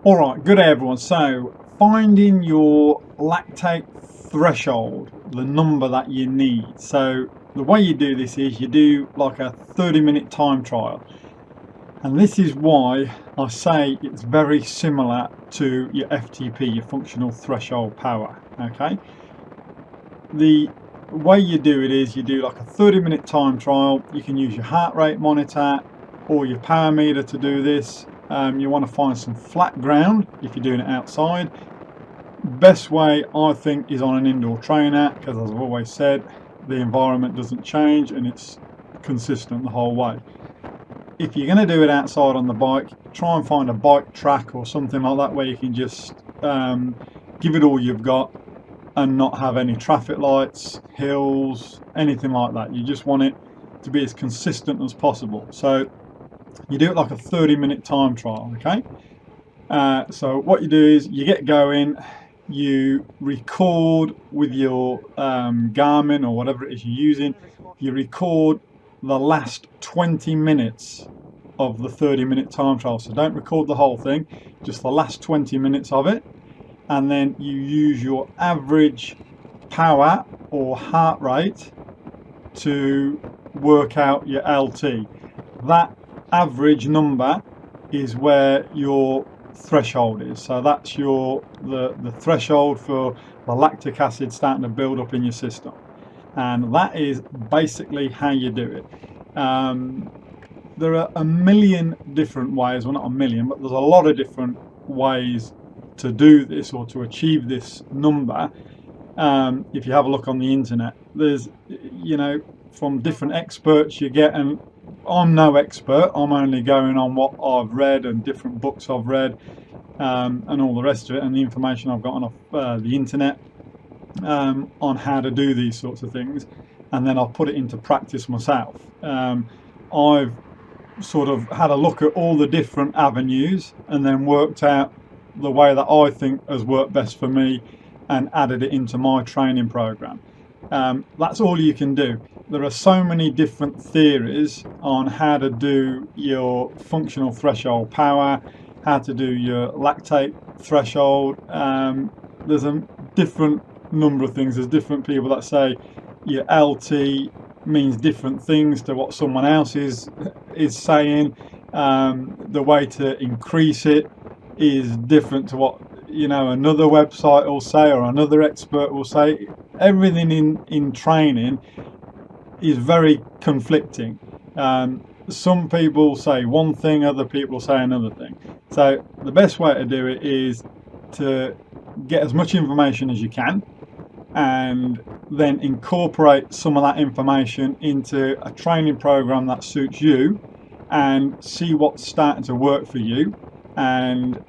Alright, good day everyone. So, finding your lactate threshold, the number that you need. So, the way you do this is you do like a 30-minute time trial. And this is why I say it's very similar to your FTP, your functional threshold power. Okay? The way you do it is you do like a 30-minute time trial. You can use your heart rate monitor or your power meter to do this. You want to find some flat ground if you're doing it outside. Best way I think is on an indoor trainer, because as I've always said, the environment doesn't change and it's consistent the whole way. If you're going to do it outside on the bike, try and find a bike track or something like that where you can just give it all you've got and not have any traffic lights, hills, anything like that. You just want it to be as consistent as possible. So you do it like a 30-minute time trial. Okay, so what you do is you get going, you record with your Garmin or whatever it is you're using. You record the last 20 minutes of the 30-minute time trial. So don't record the whole thing, just the last 20 minutes of it. And then you use your average power or heart rate to work out your LT. That average number is where your threshold is. So that's the threshold for the lactic acid starting to build up in your system. And that is basically how you do it. There are a million different ways, well not a million, but there's a lot of different ways to do this or to achieve this number. If you have a look on the internet, there's, from different experts you get, and I'm no expert, I'm only going on what I've read and different books I've read, and all the rest of it, and the information I've gotten off the internet on how to do these sorts of things, and then I've put it into practice myself. I've sort of had a look at all the different avenues and then worked out the way that I think has worked best for me and added it into my training program. That's all you can do. There are so many different theories on how to do your functional threshold power, how to do your lactate threshold. There's a different number of things. There's different people that say your LT means different things to what someone else is saying. The way to increase it is different to what another website will say or another expert will say. Everything in training is very conflicting. Some people say one thing, other people say another thing. So the best way to do it is to get as much information as you can and then incorporate some of that information into a training program that suits you and see what's starting to work for you. And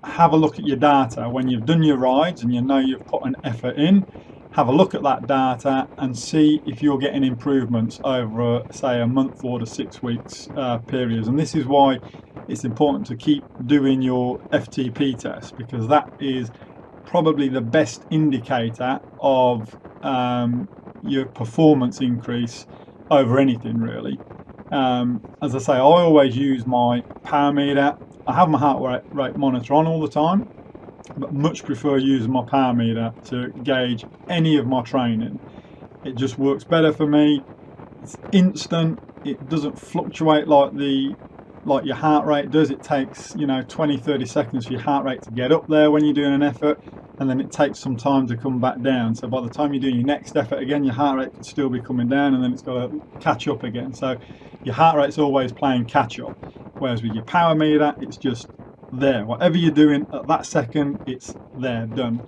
have a look at your data when you've done your rides and you've put an effort in. Have a look at that data and see if you're getting improvements over say a month or to 6 weeks periods. And this is why it's important to keep doing your FTP test, because that is probably the best indicator of your performance increase over anything really. As I say, I always use my power meter. I have my heart rate monitor on all the time, but much prefer using my power meter to gauge any of my training. It just works better for me. It's instant. It doesn't fluctuate like your heart rate does. It takes 20-30 seconds for your heart rate to get up there when you're doing an effort, and then it takes some time to come back down. So by the time you're doing your next effort again, your heart rate could still be coming down, and then it's got to catch up again. So your heart rate's always playing catch up, whereas with your power meter it's just there. Whatever you're doing at that second, it's there, done.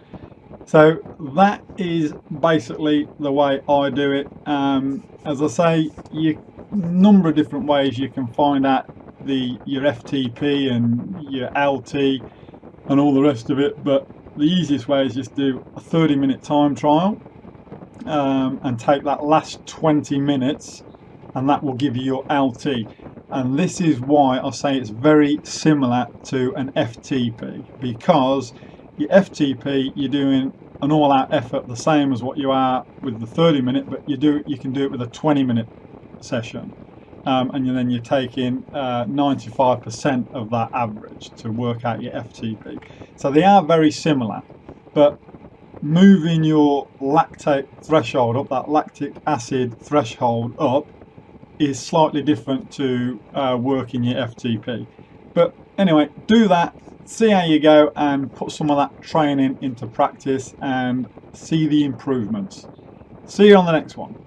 So that is basically the way I do it. As I say, a number of different ways you can find out your FTP and your LT and all the rest of it, but the easiest way is just do a 30-minute time trial and take that last 20 minutes, and that will give you your LT. And this is why I say it's very similar to an FTP, because your FTP, you're doing an all-out effort the same as what you are with the 30-minute, but you can do it with a 20-minute session. and then you're taking 95% of that average to work out your FTP. So they are very similar, but moving your lactate threshold up, that lactic acid threshold up, is slightly different to working your FTP. But anyway, do that, see how you go, and put some of that training into practice and see the improvements. See you on the next one.